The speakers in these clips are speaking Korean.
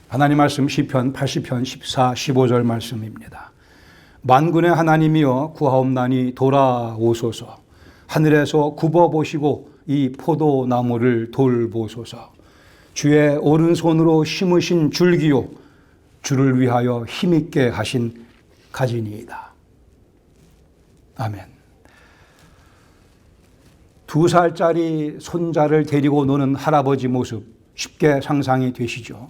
하나님 말씀 시편 80편 14, 15절 말씀입니다. 만군의 하나님이여 구하옵나니 돌아오소서. 하늘에서 굽어보시고 이 포도나무를 돌보소서. 주의 오른손으로 심으신 줄기요 주를 위하여 힘있게 하신 가지니이다. 아멘. 2살짜리 손자를 데리고 노는 할아버지 모습 쉽게 상상이 되시죠?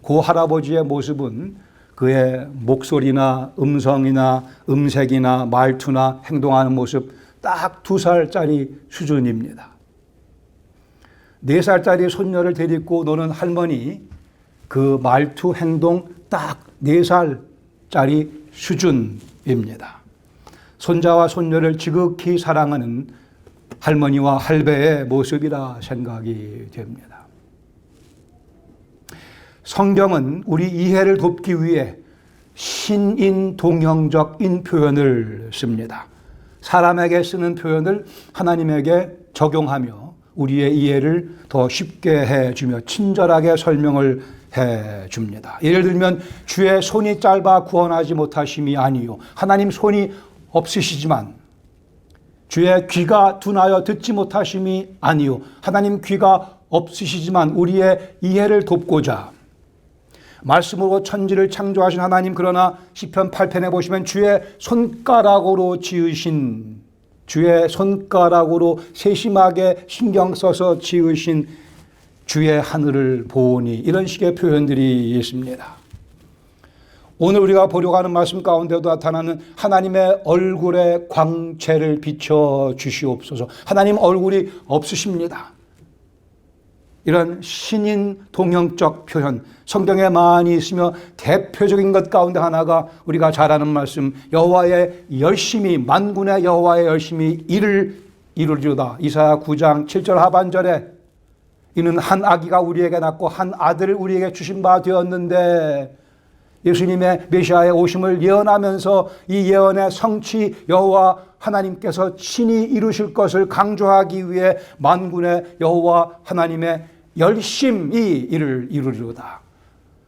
그 할아버지의 모습은 그의 목소리나 음성이나 음색이나 말투나 행동하는 모습 딱 2살짜리 수준입니다. 4살짜리 손녀를 데리고 노는 할머니, 그 말투, 행동 딱 4살짜리 수준입니다. 손자와 손녀를 지극히 사랑하는 할머니와 할배의 모습이라 생각이 됩니다. 성경은 우리 이해를 돕기 위해 신인 동형적인 표현을 씁니다. 사람에게 쓰는 표현을 하나님에게 적용하며 우리의 이해를 더 쉽게 해주며 친절하게 설명을 해줍니다. 예를 들면 주의 손이 짧아 구원하지 못하심이 아니요. 하나님 손이 없으시지만 주의 귀가 둔하여 듣지 못하심이 아니요. 하나님 귀가 없으시지만 우리의 이해를 돕고자 말씀으로 천지를 창조하신 하나님, 그러나 시편 8편에 보시면 주의 손가락으로 지으신, 주의 손가락으로 세심하게 신경 써서 지으신 주의 하늘을 보오니, 이런 식의 표현들이 있습니다. 오늘 우리가 보려고 하는 말씀 가운데도 나타나는 하나님의 얼굴의 광채를 비춰 주시옵소서. 하나님 얼굴이 없으십니다. 이런 신인 동형적 표현, 성경에 많이 있으며 대표적인 것 가운데 하나가 우리가 잘 아는 말씀, 여호와의 열심히, 만군의 여호와의 열심히 이를 이루리로다. 이사야 9장 7절 하반절에 이는 한 아기가 우리에게 낳고 한 아들을 우리에게 주신 바 되었는데, 예수님의 메시아의 오심을 예언하면서 이 예언의 성취 여호와 하나님께서 친히 이루실 것을 강조하기 위해 만군의 여호와 하나님의 열심히 이를 이루리로다.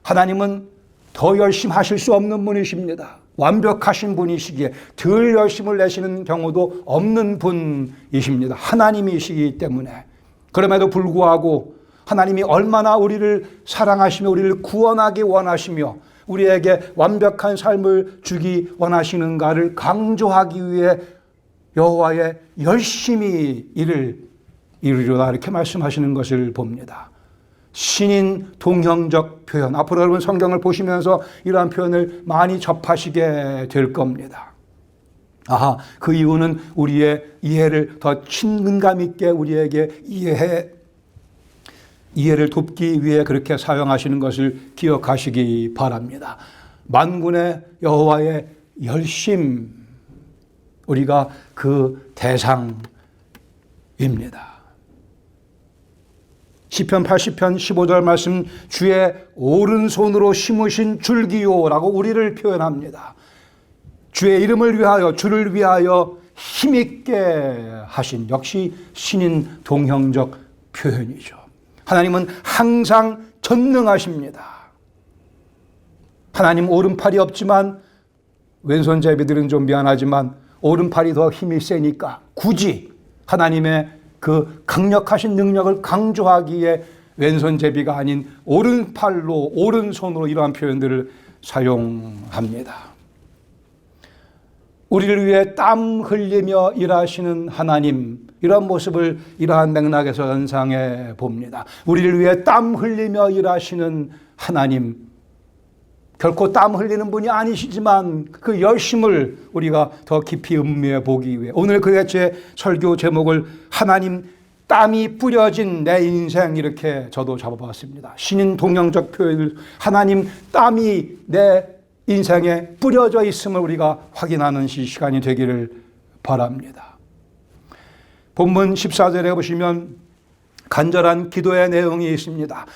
하나님은 더 열심히 하실 수 없는 분이십니다. 완벽하신 분이시기에 덜 열심을 내시는 경우도 없는 분이십니다. 하나님이시기 때문에. 그럼에도 불구하고 하나님이 얼마나 우리를 사랑하시며 우리를 구원하기 원하시며 우리에게 완벽한 삶을 주기 원하시는가를 강조하기 위해 여호와의 열심히 이를 이루리로다, 이렇게 말씀하시는 것을 봅니다. 신인 동형적 표현, 앞으로 여러분 성경을 보시면서 이러한 표현을 많이 접하시게 될 겁니다. 아하, 그 이유는 우리의 이해를 더 친근감 있게 우리에게 이해를 돕기 위해 그렇게 사용하시는 것을 기억하시기 바랍니다. 만군의 여호와의 열심, 우리가 그 대상입니다. 시편 80편 15절 말씀, 주의 오른손으로 심으신 줄기요라고 우리를 표현합니다. 주의 이름을 위하여, 주를 위하여 힘있게 하신, 역시 신인 동형적 표현이죠. 하나님은 항상 전능하십니다. 하나님 오른팔이 없지만, 왼손잡이들은 좀 미안하지만 오른팔이 더 힘이 세니까 굳이 하나님의 그 강력하신 능력을 강조하기에 왼손잡이가 아닌 오른팔로, 오른손으로 이러한 표현들을 사용합니다. 우리를 위해 땀 흘리며 일하시는 하나님, 이런 모습을 이러한 맥락에서 연상해 봅니다. 우리를 위해 땀 흘리며 일하시는 하나님, 결코 땀 흘리는 분이 아니시지만 그 열심을 우리가 더 깊이 음미해 보기 위해 오늘 그의 제 설교 제목을 하나님 땀이 뿌려진 내 인생, 이렇게 저도 잡아봤습니다. 신인 동형적 표현을 하나님 땀이 내 인생에 뿌려져 있음을 우리가 확인하는 시간이 되기를 바랍니다. 본문 14절에 보시면 간절한 기도의 내용이 있습니다.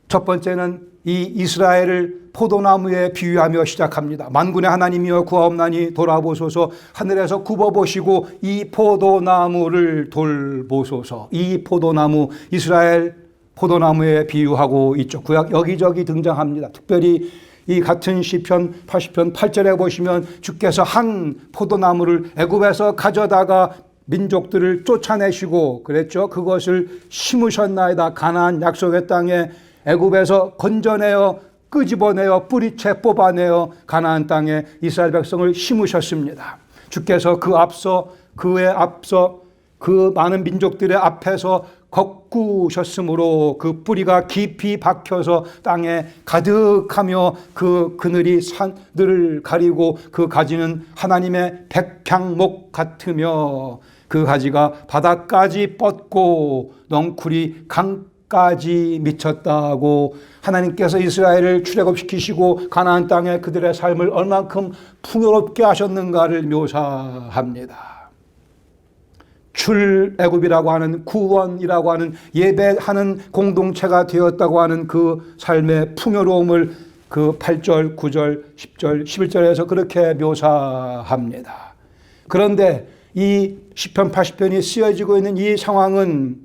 첫 번째는 이 이스라엘을 포도나무에 비유하며 시작합니다. 만군의 하나님이여 구하옵나니 돌아보소서. 하늘에서 굽어보시고 이 포도나무를 돌보소서. 이 포도나무, 이스라엘 포도나무에 비유하고 있죠. 구약 여기저기 등장합니다. 특별히 이 같은 시편 80편 8절에 보시면 주께서 한 포도나무를 애굽에서 가져다가 민족들을 쫓아내시고 그랬죠. 그것을 심으셨나이다. 가나안 약속의 땅에 애굽에서 건져내어 끄집어내어 뿌리채 뽑아내어 가나안 땅에 이스라엘 백성을 심으셨습니다. 주께서 그에 앞서 그 많은 민족들의 앞에서 거꾸셨으므로 그 뿌리가 깊이 박혀서 땅에 가득하며 그 그늘이 산들을 가리고 그 가지는 하나님의 백향목 같으며 그 가지가 바다까지 뻗고 넝쿨이 강까지 미쳤다고 하나님께서 이스라엘을 출애굽시키시고 가나안 땅에 그들의 삶을 얼만큼 풍요롭게 하셨는가를 묘사합니다. 출애굽이라고 하는 구원이라고 하는 예배하는 공동체가 되었다고 하는 그 삶의 풍요로움을 그 8절, 9절, 10절, 11절에서 그렇게 묘사합니다. 그런데 이 시편 80편이 쓰여지고 있는 이 상황은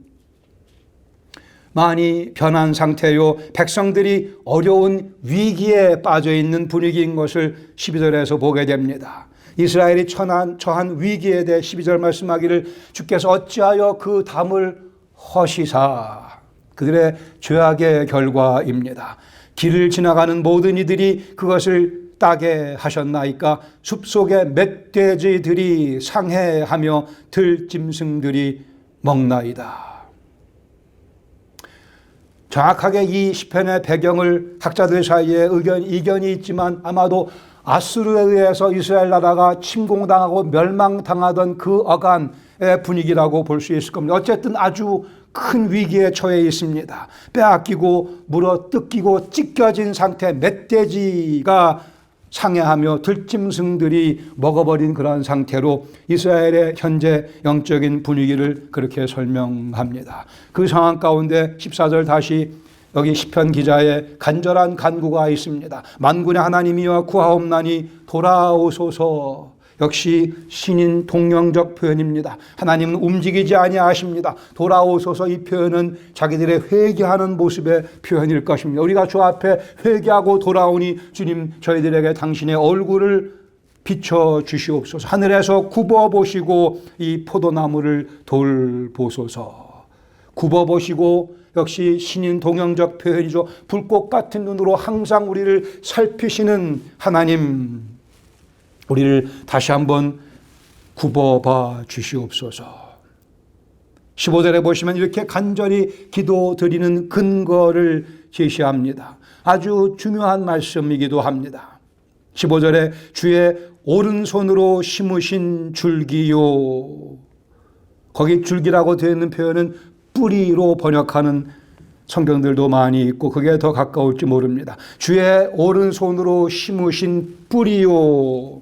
많이 변한 상태요. 백성들이 어려운 위기에 빠져 있는 분위기인 것을 12절에서 보게 됩니다. 이스라엘이 처한 위기에 대해 12절 말씀하기를 주께서 어찌하여 그 담을 허시사. 그들의 죄악의 결과입니다. 길을 지나가는 모든 이들이 그것을 따게 하셨나이까. 숲속의 멧돼지들이 상해하며 들짐승들이 먹나이다. 정확하게 이 시편의 배경을 학자들 사이에 이견이 있지만 아마도 아수르에 의해서 이스라엘 나라가 침공당하고 멸망당하던 그 어간의 분위기라고 볼 수 있을 겁니다. 어쨌든 아주 큰 위기에 처해 있습니다. 빼앗기고 물어 뜯기고 찢겨진 상태, 멧돼지가 상해하며 들짐승들이 먹어버린 그런 상태로 이스라엘의 현재 영적인 분위기를 그렇게 설명합니다. 그 상황 가운데 14절 다시 여기 시편 기자의 간절한 간구가 있습니다. 만군의 하나님이여 구하옵나니 돌아오소서. 역시 신인 동령적 표현입니다. 하나님은 움직이지 아니하십니다. 돌아오소서. 이 표현은 자기들의 회개하는 모습의 표현일 것입니다. 우리가 주 앞에 회개하고 돌아오니 주님 저희들에게 당신의 얼굴을 비춰 주시옵소서. 하늘에서 굽어보시고 이 포도나무를 돌보소서. 굽어보시고 역시 신인 동형적 표현이죠. 불꽃 같은 눈으로 항상 우리를 살피시는 하나님, 우리를 다시 한번 굽어봐 주시옵소서. 15절에 보시면 이렇게 간절히 기도드리는 근거를 제시합니다. 아주 중요한 말씀이기도 합니다. 15절에 주의 오른손으로 심으신 줄기요. 거기 줄기라고 되어 있는 표현은 뿌리로 번역하는 성경들도 많이 있고 그게 더 가까울지 모릅니다. 주의 오른손으로 심으신 뿌리요.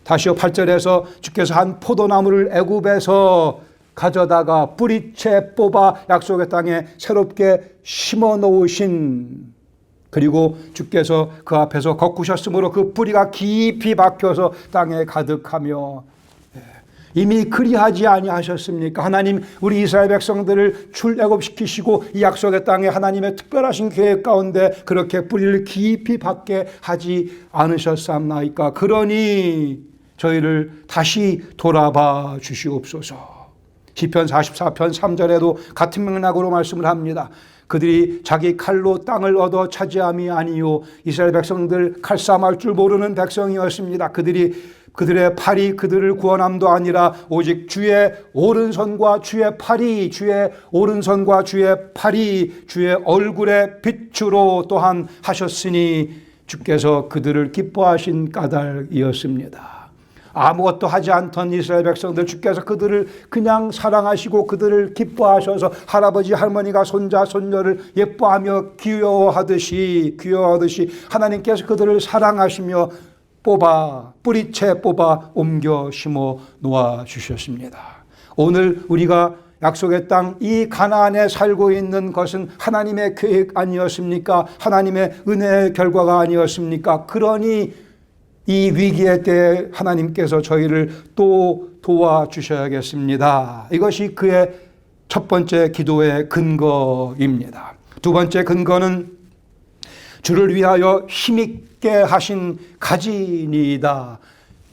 다시요 8절에서 주께서 한 포도나무를 애굽에서 가져다가 뿌리채 뽑아 약속의 땅에 새롭게 심어 놓으신, 그리고 주께서 그 앞에서 거꾸셨으므로 그 뿌리가 깊이 박혀서 땅에 가득하며, 이미 그리하지 아니하셨습니까? 하나님 우리 이스라엘 백성들을 출애굽시키시고 이 약속의 땅에 하나님의 특별하신 계획 가운데 그렇게 뿌리를 깊이 박게 하지 않으셨사옵나이까? 그러니 저희를 다시 돌아봐 주시옵소서. 시편 44편 3절에도 같은 맥락으로 말씀을 합니다. 그들이 자기 칼로 땅을 얻어 차지함이 아니요 이스라엘 백성들 칼싸움할 줄 모르는 백성이었습니다. 그들의 팔이 그들을 구원함도 아니라 오직 주의 오른손과 주의 팔이, 주의 오른손과 주의 팔이 주의 얼굴의 빛으로 또한 하셨으니 주께서 그들을 기뻐하신 까닭이었습니다. 아무것도 하지 않던 이스라엘 백성들, 주께서 그들을 그냥 사랑하시고 그들을 기뻐하셔서 할아버지 할머니가 손자 손녀를 예뻐하며 귀여워하듯이 하나님께서 그들을 사랑하시며 뿌리채 뽑아 옮겨 심어 놓아 주셨습니다. 오늘 우리가 약속의 땅 이 가나안에 살고 있는 것은 하나님의 계획 아니었습니까? 하나님의 은혜의 결과가 아니었습니까? 그러니 이 위기의 때에 하나님께서 저희를 또 도와주셔야겠습니다. 이것이 그의 첫 번째 기도의 근거입니다. 두 번째 근거는 주를 위하여 힘있게 하신 가지니이다.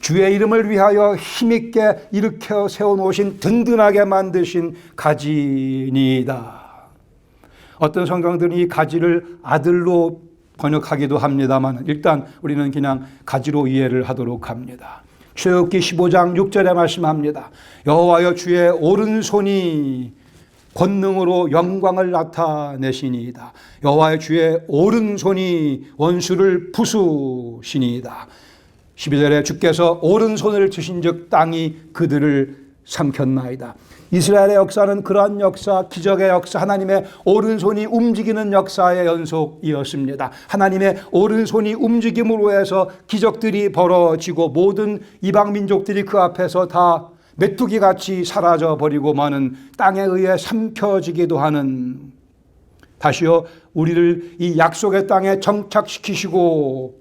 주의 이름을 위하여 힘있게 일으켜 세워놓으신 든든하게 만드신 가지니이다. 어떤 성경들은 이 가지를 아들로 번역하기도 합니다만 일단 우리는 그냥 가지로 이해를 하도록 합니다. 출애굽기 15장 6절에 말씀합니다. 여호와여 주의 오른손이 권능으로 영광을 나타내시니이다. 여호와의 주의 오른손이 원수를 부수시니이다. 12절에 주께서 오른손을 드신 즉 땅이 그들을 삼켰나이다. 이스라엘의 역사는 그러한 역사, 기적의 역사, 하나님의 오른손이 움직이는 역사의 연속이었습니다. 하나님의 오른손이 움직임으로 해서 기적들이 벌어지고 모든 이방 민족들이 그 앞에서 다 메뚜기같이 사라져버리고 마는 땅에 의해 삼켜지기도 하는, 다시요 우리를 이 약속의 땅에 정착시키시고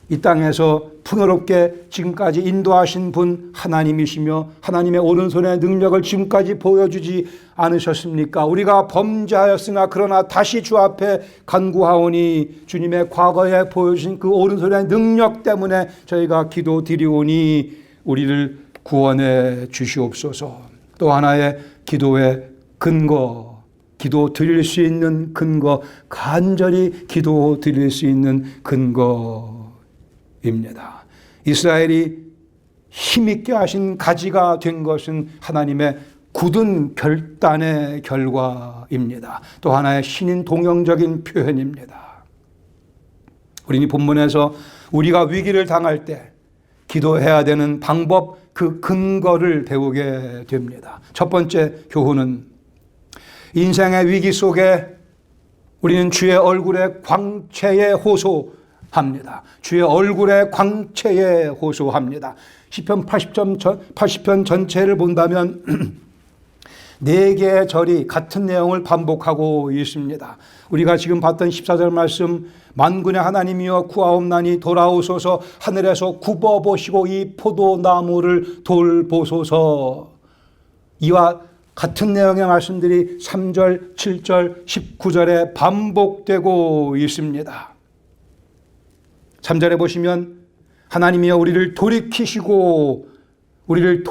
이 땅에서 풍요롭게 지금까지 인도하신 분 하나님이시며 하나님의 오른손의 능력을 지금까지 보여주지 않으셨습니까? 우리가 범죄하였으나 그러나 다시 주 앞에 간구하오니 주님의 과거에 보여주신 그 오른손의 능력 때문에 저희가 기도드리오니 우리를 구원해 주시옵소서. 또 하나의 기도의 근거, 기도 드릴 수 있는 근거, 간절히 기도 드릴 수 있는 근거 입니다. 이스라엘이 힘있게 하신 가지가 된 것은 하나님의 굳은 결단의 결과입니다. 또 하나의 신인 동영적인 표현입니다. 우리는 본문에서 우리가 위기를 당할 때 기도해야 되는 방법, 그 근거를 배우게 됩니다. 첫 번째 교훈은 인생의 위기 속에 우리는 주의 얼굴의 광채에 호소합니다. 주의 얼굴의 광채에 호소합니다. 시편 80편 전체를 본다면 4개의 절이 같은 내용을 반복하고 있습니다. 우리가 지금 봤던 14절 말씀, 만군의 하나님이여 구하옵나니 돌아오소서, 하늘에서 굽어보시고 이 포도나무를 돌보소서. 이와 같은 내용의 말씀들이 3절, 7절, 19절에 반복되고 있습니다. 3절에 보시면 하나님이여 우리를 돌이키시고 우리를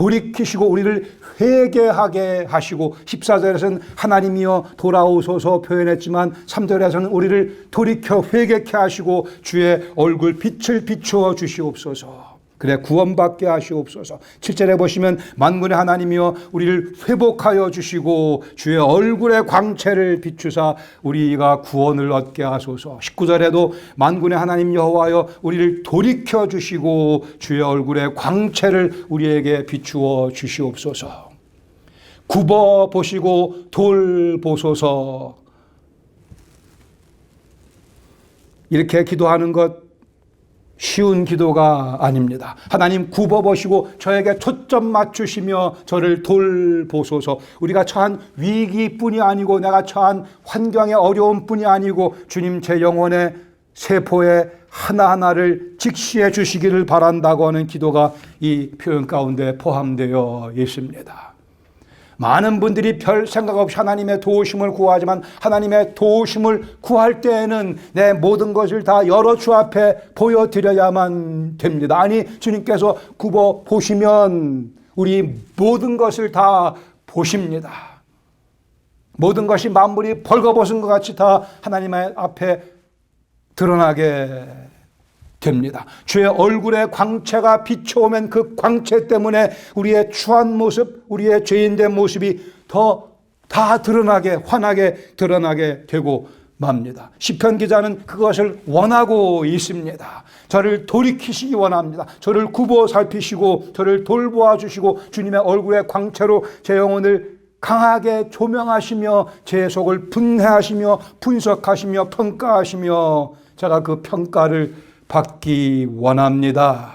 회개하게 하시고, 14절에서는 하나님이여 돌아오소서 표현했지만 3절에서는 우리를 돌이켜 회개케 하시고 주의 얼굴 빛을 비추어 주시옵소서. 그래 구원받게 하시옵소서. 7절에 보시면 만군의 하나님이여 우리를 회복하여 주시고 주의 얼굴의 광채를 비추사 우리가 구원을 얻게 하소서. 19절에도 만군의 하나님 여호와여 우리를 돌이켜 주시고 주의 얼굴의 광채를 우리에게 비추어 주시옵소서. 굽어 보시고 돌보소서. 이렇게 기도하는 것 쉬운 기도가 아닙니다. 하나님 굽어보시고 저에게 초점 맞추시며 저를 돌보소서. 우리가 처한 위기뿐이 아니고 내가 처한 환경의 어려움뿐이 아니고 주님 제 영혼의 세포의 하나하나를 직시해 주시기를 바란다고 하는 기도가 이 표현 가운데 포함되어 있습니다. 많은 분들이 별 생각 없이 하나님의 도우심을 구하지만 하나님의 도우심을 구할 때에는 내 모든 것을 다 여러 주 앞에 보여드려야만 됩니다. 아니 주님께서 굽어 보시면 우리 모든 것을 다 보십니다. 모든 것이 만물이 벌거벗은 것 같이 다 하나님의 앞에 드러나게 됩니다. 주의 얼굴의 광채가 비춰오면 그 광채 때문에 우리의 추한 모습, 우리의 죄인된 모습이 다 드러나게, 환하게 드러나게 되고 맙니다. 시편 기자는 그것을 원하고 있습니다. 저를 돌이키시기 원합니다. 저를 굽어 살피시고 저를 돌보아 주시고 주님의 얼굴의 광채로 제 영혼을 강하게 조명하시며 제 속을 분해하시며 분석하시며 평가하시며 제가 그 평가를 받기 원합니다.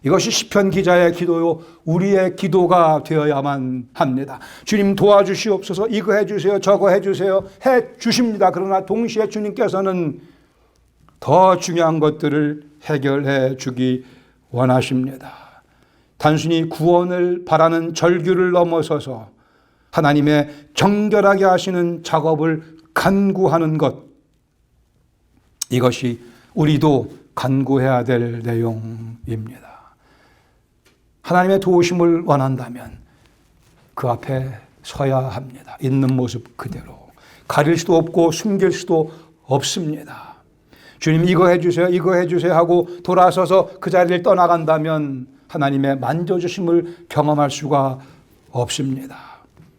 이것이 시편 기자의 기도요, 우리의 기도가 되어야만 합니다. 주님 도와주시옵소서. 이거 해주세요, 저거 해주세요, 해주십니다. 그러나 동시에 주님께서는 더 중요한 것들을 해결해 주기 원하십니다. 단순히 구원을 바라는 절규를 넘어서서 하나님의 정결하게 하시는 작업을 간구하는 것, 이것이 우리도 간구해야 될 내용입니다. 하나님의 도우심을 원한다면 그 앞에 서야 합니다. 있는 모습 그대로. 가릴 수도 없고 숨길 수도 없습니다. 주님 이거 해주세요, 이거 해주세요 하고 돌아서서 그 자리를 떠나간다면 하나님의 만져주심을 경험할 수가 없습니다.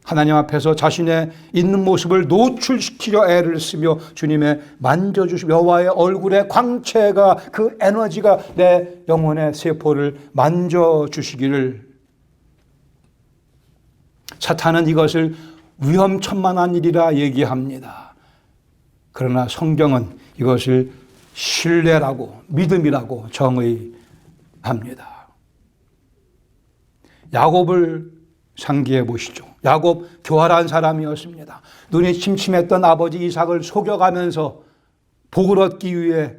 하나님 앞에서 자신의 있는 모습을 노출시키려 애를 쓰며 주님의 만져주심, 여호와의 얼굴의 광채가, 그 에너지가 내 영혼의 세포를 만져주시기를. 사탄은 이것을 위험천만한 일이라 얘기합니다. 그러나 성경은 이것을 신뢰라고, 믿음이라고 정의합니다. 야곱을 상기해 보시죠. 야곱 교활한 사람이었습니다. 눈이 침침했던 아버지 이삭을 속여가면서 복을 얻기 위해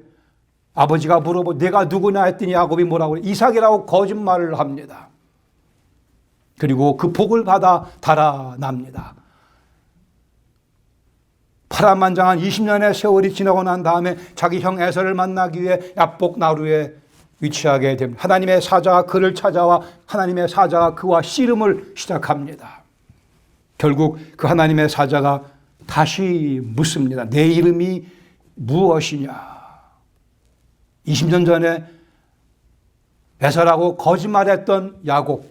아버지가 물어보 내가 누구냐 했더니 야곱이 뭐라고 그래? 이삭이라고 거짓말을 합니다. 그리고 그 복을 받아 달아납니다. 파란만장한 20년의 세월이 지나고 난 다음에 자기 형 에서를 만나기 위해 야복 나루에 위치하게 됩니다. 하나님의 사자가 그를 찾아와 하나님의 사자가 그와 씨름을 시작합니다. 결국 그 하나님의 사자가 다시 묻습니다. 내 이름이 무엇이냐? 20년 전에 에서라고 거짓말했던 야곱,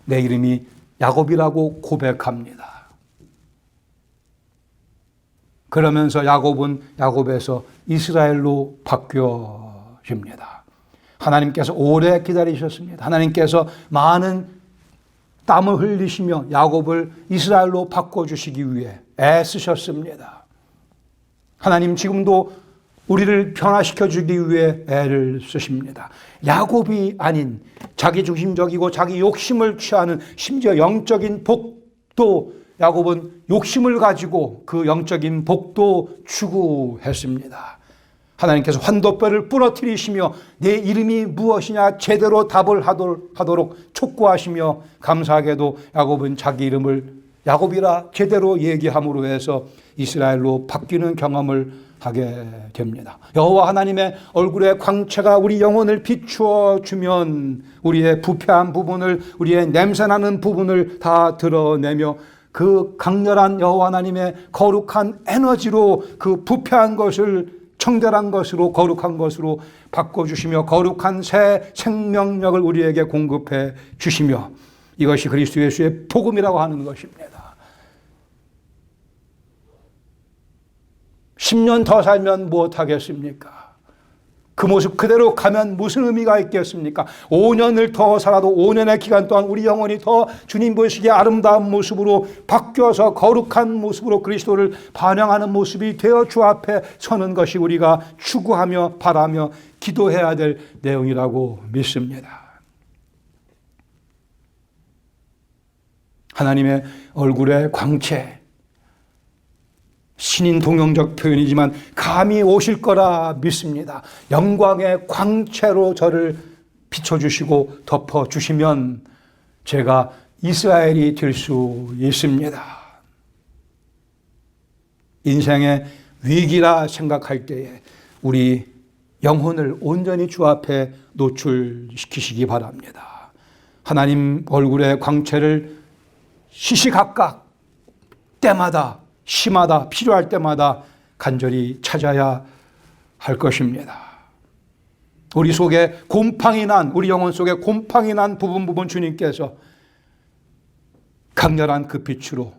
내 이름이 야곱이라고 고백합니다. 그러면서 야곱은 야곱에서 이스라엘로 바뀌어집니다. 하나님께서 오래 기다리셨습니다. 하나님께서 많은 땀을 흘리시며 야곱을 이스라엘로 바꿔주시기 위해 애쓰셨습니다. 하나님 지금도 우리를 변화시켜 주기 위해 애를 쓰십니다. 야곱이 아닌 자기중심적이고 자기 욕심을 취하는 심지어 영적인 복도 야곱은 욕심을 가지고 그 영적인 복도 추구했습니다. 하나님께서 환도뼈를 부러뜨리시며 내 이름이 무엇이냐 제대로 답을 하도록 촉구하시며 감사하게도 야곱은 자기 이름을 야곱이라 제대로 얘기함으로 해서 이스라엘로 바뀌는 경험을 하게 됩니다. 여호와 하나님의 얼굴의 광채가 우리 영혼을 비추어 주면 우리의 부패한 부분을, 우리의 냄새나는 부분을 다 드러내며 그 강렬한 여호와 하나님의 거룩한 에너지로 그 부패한 것을 청결한 것으로, 거룩한 것으로 바꿔주시며 거룩한 새 생명력을 우리에게 공급해 주시며, 이것이 그리스도 예수의 복음이라고 하는 것입니다. 10년 더 살면 무엇하겠습니까? 그 모습 그대로 가면 무슨 의미가 있겠습니까? 5년을 더 살아도 5년의 기간 동안 우리 영혼이 더 주님 보시기에 아름다운 모습으로 바뀌어서 거룩한 모습으로 그리스도를 반영하는 모습이 되어 주 앞에 서는 것이 우리가 추구하며 바라며 기도해야 될 내용이라고 믿습니다. 하나님의 얼굴의 광채, 신인 동용적 표현이지만 감히 오실 거라 믿습니다. 영광의 광채로 저를 비춰주시고 덮어주시면 제가 이스라엘이 될 수 있습니다. 인생의 위기라 생각할 때에 우리 영혼을 온전히 주 앞에 노출시키시기 바랍니다. 하나님 얼굴의 광채를 시시각각 때마다 심하다, 필요할 때마다 간절히 찾아야 할 것입니다. 우리 속에 곰팡이 난, 우리 영혼 속에 곰팡이 난 부분 주님께서 강렬한 그 빛으로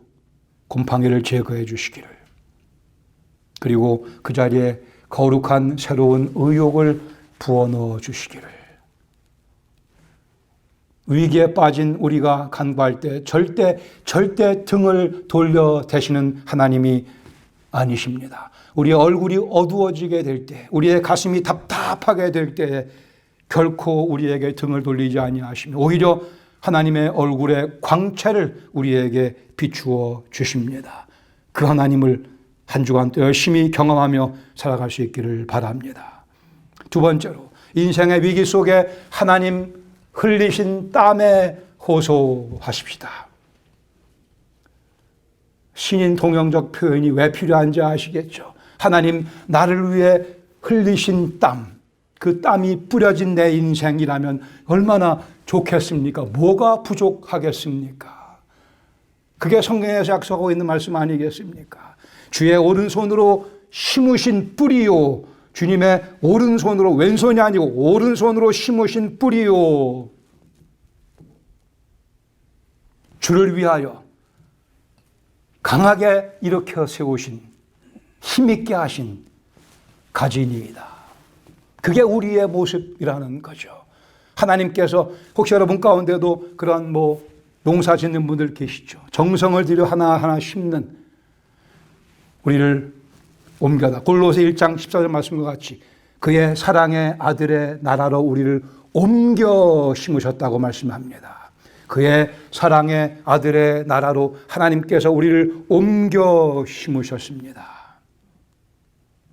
곰팡이를 제거해 주시기를, 그리고 그 자리에 거룩한 새로운 의욕을 부어 넣어 주시기를. 위기에 빠진 우리가 간구할 때 절대 등을 돌려 대시는 하나님이 아니십니다. 우리의 얼굴이 어두워지게 될 때, 우리의 가슴이 답답하게 될 때 결코 우리에게 등을 돌리지 아니하시며 오히려 하나님의 얼굴의 광채를 우리에게 비추어 주십니다. 그 하나님을 한 주간 또 열심히 경험하며 살아갈 수 있기를 바랍니다. 두 번째로, 인생의 위기 속에 하나님 흘리신 땀에 호소하십시다. 신인 동영적 표현이 왜 필요한지 아시겠죠? 하나님 나를 위해 흘리신 땀, 그 땀이 뿌려진 내 인생이라면 얼마나 좋겠습니까? 뭐가 부족하겠습니까? 그게 성경에서 약속하고 있는 말씀 아니겠습니까? 주의 오른손으로 심으신 뿌리요, 주님의 오른손으로, 왼손이 아니고 오른손으로 심으신 뿌리요, 주를 위하여 강하게 일으켜 세우신, 힘있게 하신 가지니이다. 그게 우리의 모습이라는 거죠. 하나님께서 혹시 여러분 가운데도 그런 농사 짓는 분들 계시죠? 정성을 들여 하나하나 심는 우리를 옮겨다. 골로새 1장 14절 말씀과 같이 그의 사랑의 아들의 나라로 우리를 옮겨 심으셨다고 말씀합니다. 그의 사랑의 아들의 나라로 하나님께서 우리를 옮겨 심으셨습니다.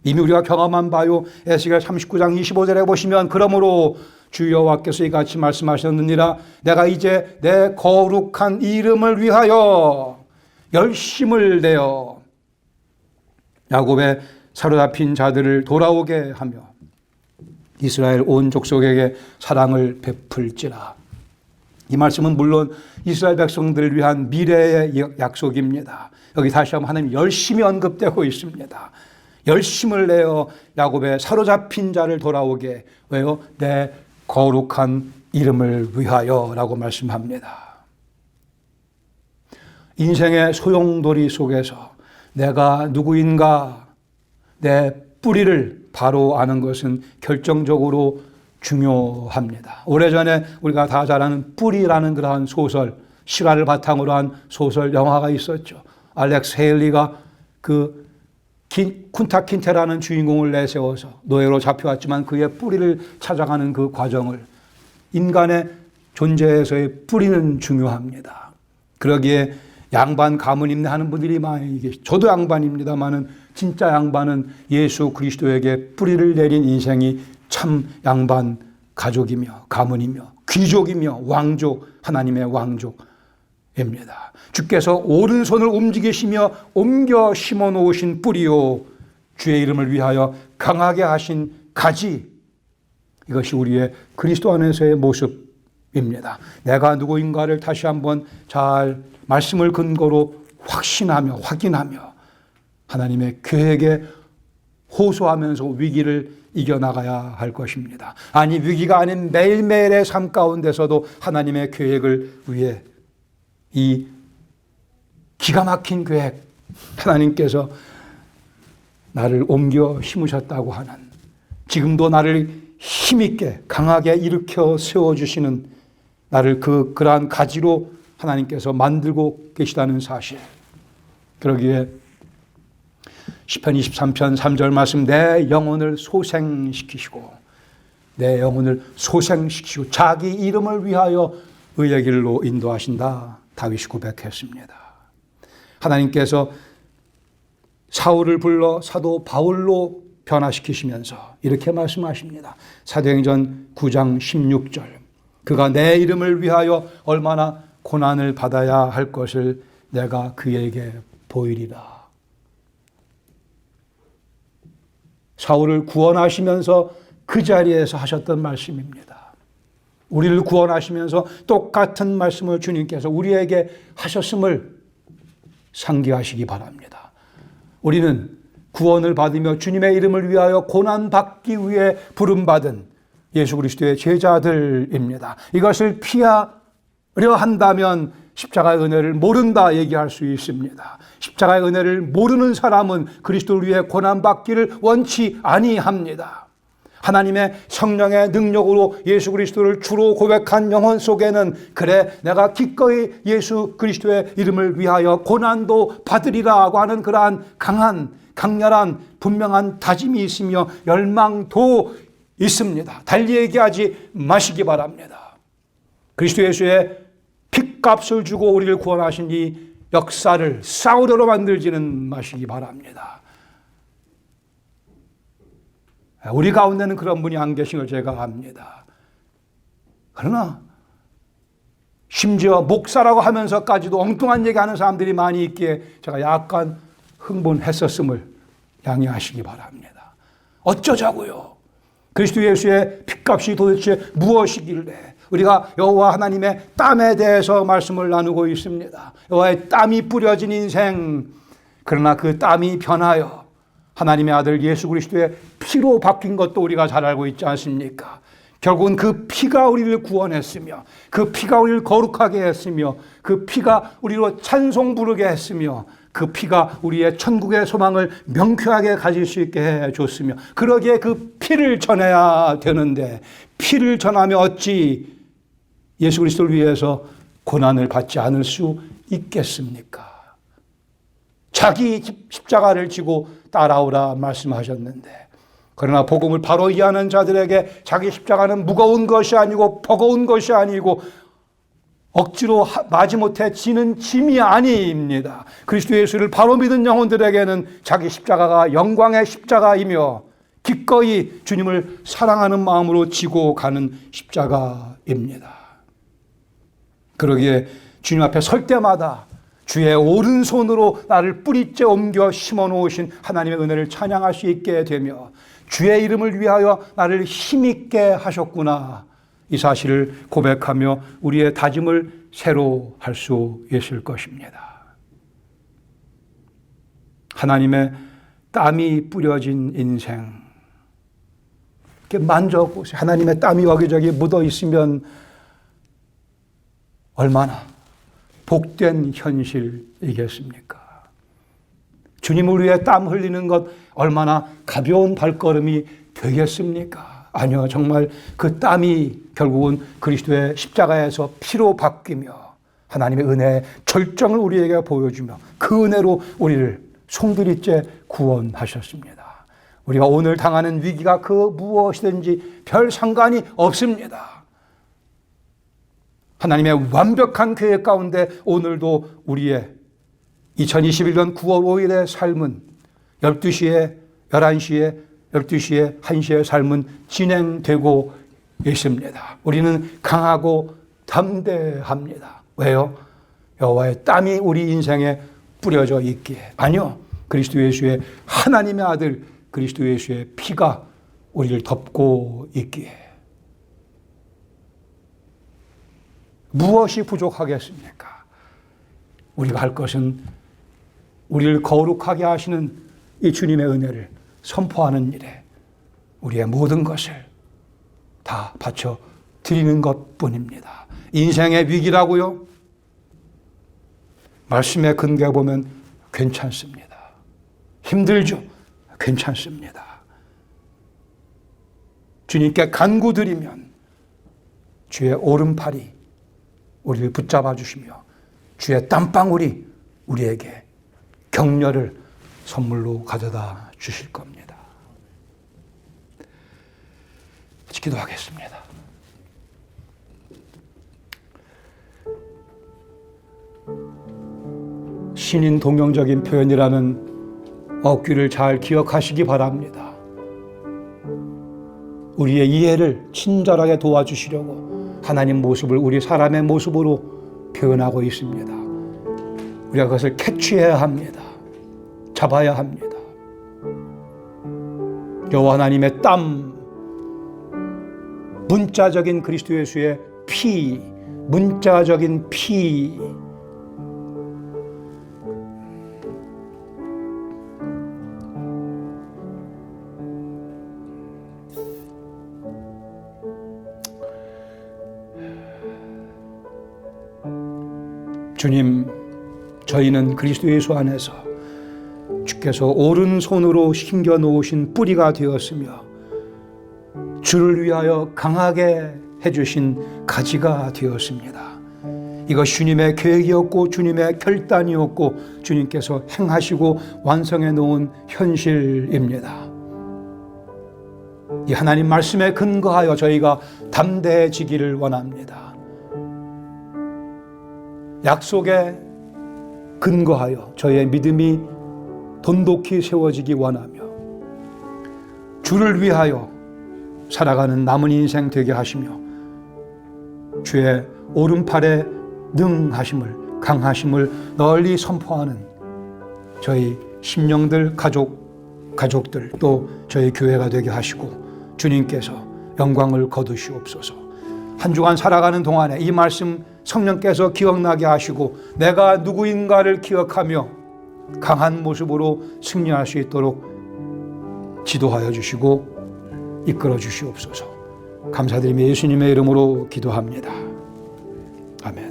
이미 우리가 경험한 바요. 에스겔 39장 25절에 보시면 그러므로 주 여호와께서 이같이 말씀하셨느니라 내가 이제 내 거룩한 이름을 위하여 열심을 내어 야곱의 사로잡힌 자들을 돌아오게 하며 이스라엘 온 족속에게 사랑을 베풀지라. 이 말씀은 물론 이스라엘 백성들을 위한 미래의 약속입니다. 여기 다시 한번 하나님 열심히 언급되고 있습니다. 열심을 내어 야곱의 사로잡힌 자를 돌아오게. 왜요? 내 거룩한 이름을 위하여 라고 말씀합니다. 인생의 소용돌이 속에서 내가 누구인가 내 뿌리를 바로 아는 것은 결정적으로 중요합니다. 오래전에 우리가 다 잘 아는 뿌리라는 그러한 소설, 실화를 바탕으로 한 소설 영화가 있었죠. 알렉스 헤일리가 그 쿤타 킨테라는 주인공을 내세워서 노예로 잡혀왔지만 그의 뿌리를 찾아가는 그 과정을, 인간의 존재에서의 뿌리는 중요합니다. 그러기에 양반 가문 입네 하는 분들이 많이 계시죠. 저도 양반입니다만은 진짜 양반은 예수 그리스도에게 뿌리를 내린 인생이 참 양반 가족이며 가문이며 귀족이며 왕족, 하나님의 왕족입니다. 주께서 오른손을 움직이시며 옮겨 심어 놓으신 뿌리요, 주의 이름을 위하여 강하게 하신 가지, 이것이 우리의 그리스도 안에서의 모습입니다. 내가 누구인가를 다시 한번 잘 말씀을 근거로 확신하며 확인하며 하나님의 계획에 호소하면서 위기를 이겨나가야 할 것입니다. 아니, 위기가 아닌 매일매일의 삶 가운데서도 하나님의 계획을 위해 이 기가 막힌 계획, 하나님께서 나를 옮겨 심으셨다고 하는, 지금도 나를 힘있게 강하게 일으켜 세워주시는, 나를 그러한 가지로 하나님께서 만들고 계시다는 사실. 그러기에 시편 23편 3절 말씀, 내 영혼을 소생시키시고, 내 영혼을 소생시키시고 자기 이름을 위하여 의의 길로 인도하신다. 다윗이 고백했습니다. 하나님께서 사울을 불러 사도 바울로 변화시키시면서 이렇게 말씀하십니다. 사도행전 9장 16절, 그가 내 이름을 위하여 얼마나 고난을 받아야 할 것을 내가 그에게 보이리라. 사울을 구원하시면서 그 자리에서 하셨던 말씀입니다. 우리를 구원하시면서 똑같은 말씀을 주님께서 우리에게 하셨음을 상기하시기 바랍니다. 우리는 구원을 받으며 주님의 이름을 위하여 고난받기 위해 부름받은 예수 그리스도의 제자들입니다. 이것을 피하려 한다면 십자가의 은혜를 모른다 얘기할 수 있습니다. 십자가의 은혜를 모르는 사람은 그리스도를 위해 고난받기를 원치 아니합니다. 하나님의 성령의 능력으로 예수 그리스도를 주로 고백한 영혼 속에는, 그래 내가 기꺼이 예수 그리스도의 이름을 위하여 고난도 받으리라고 하는 그러한 강한, 강렬한, 분명한 다짐이 있으며 열망도 있습니다. 달리 얘기하지 마시기 바랍니다. 그리스도 예수의 핏값을 주고 우리를 구원하신 이 역사를 싸우려로 만들지는 마시기 바랍니다. 우리 가운데는 그런 분이 안 계신 걸 제가 압니다. 그러나 심지어 목사라고 하면서까지도 엉뚱한 얘기하는 사람들이 많이 있기에 제가 약간 흥분했었음을 양해하시기 바랍니다. 어쩌자고요? 그리스도 예수의 핏값이 도대체 무엇이길래 우리가 여호와 하나님의 땀에 대해서 말씀을 나누고 있습니다. 여호와의 땀이 뿌려진 인생, 그러나 그 땀이 변하여 하나님의 아들 예수 그리스도의 피로 바뀐 것도 우리가 잘 알고 있지 않습니까? 결국은 그 피가 우리를 구원했으며 그 피가 우리를 거룩하게 했으며 그 피가 우리로 찬송 부르게 했으며 그 피가 우리의 천국의 소망을 명쾌하게 가질 수 있게 해줬으며 그러기에 그 피를 전해야 되는데 피를 전하며 어찌 예수 그리스도를 위해서 고난을 받지 않을 수 있겠습니까? 자기 십자가를 지고 따라오라 말씀하셨는데 그러나 복음을 바로 이해하는 자들에게 자기 십자가는 무거운 것이 아니고 버거운 것이 아니고 억지로 마지못해 지는 짐이 아닙니다. 그리스도 예수를 바로 믿은 영혼들에게는 자기 십자가가 영광의 십자가이며 기꺼이 주님을 사랑하는 마음으로 지고 가는 십자가입니다. 그러기에 주님 앞에 설 때마다 주의 오른손으로 나를 뿌리째 옮겨 심어 놓으신 하나님의 은혜를 찬양할 수 있게 되며 주의 이름을 위하여 나를 힘있게 하셨구나, 이 사실을 고백하며 우리의 다짐을 새로 할 수 있을 것입니다. 하나님의 땀이 뿌려진 인생, 이렇게 만져보세요. 하나님의 땀이 여기저기 묻어 있으면 얼마나 복된 현실이겠습니까? 주님을 위해 땀 흘리는 것 얼마나 가벼운 발걸음이 되겠습니까? 아니요, 정말 그 땀이 결국은 그리스도의 십자가에서 피로 바뀌며 하나님의 은혜의 절정을 우리에게 보여주며 그 은혜로 우리를 송두리째 구원하셨습니다. 우리가 오늘 당하는 위기가 그 무엇이든지 별 상관이 없습니다. 하나님의 완벽한 계획 가운데 오늘도 우리의 2021년 9월 5일의 삶은 12시에, 11시에, 12시에, 1시의 삶은 진행되고 있습니다. 우리는 강하고 담대합니다. 왜요? 여호와의 땀이 우리 인생에 뿌려져 있기에. 아니요, 그리스도 예수의 하나님의 아들 그리스도 예수의 피가 우리를 덮고 있기에. 무엇이 부족하겠습니까? 우리가 할 것은 우리를 거룩하게 하시는 이 주님의 은혜를 선포하는 일에 우리의 모든 것을 다 바쳐 드리는 것뿐입니다. 인생의 위기라고요? 말씀에 근거해 보면 괜찮습니다. 힘들죠? 괜찮습니다. 주님께 간구드리면 주의 오른팔이 우리를 붙잡아 주시며 주의 땀방울이 우리에게 격려를 선물로 가져다 주실 겁니다. 기도하겠습니다. 신인 동용적인 표현이라는 어귀를 잘 기억하시기 바랍니다. 우리의 이해를 친절하게 도와주시려고 하나님 모습을 우리 사람의 모습으로 표현하고 있습니다. 우리가 그것을 캐치해야 합니다. 잡아야 합니다. 여호와 하나님의 땀, 문자적인 그리스도 예수의 피, 문자적인 피, 주님, 저희는 그리스도 예수 안에서 주께서 오른손으로 심겨 놓으신 뿌리가 되었으며 주를 위하여 강하게 해주신 가지가 되었습니다. 이것이 주님의 계획이었고 주님의 결단이었고 주님께서 행하시고 완성해 놓은 현실입니다. 이 하나님 말씀에 근거하여 저희가 담대해지기를 원합니다. 약속에 근거하여 저희의 믿음이 돈독히 세워지기 원하며 주를 위하여 살아가는 남은 인생 되게 하시며 주의 오른팔에 능하심을, 강하심을 널리 선포하는 저희 심령들, 가족들 또 저희 교회가 되게 하시고 주님께서 영광을 거두시옵소서. 한 주간 살아가는 동안에 이 말씀 성령께서 기억나게 하시고 내가 누구인가를 기억하며 강한 모습으로 승리할 수 있도록 지도하여 주시고 이끌어 주시옵소서. 감사드리며 예수님의 이름으로 기도합니다. 아멘.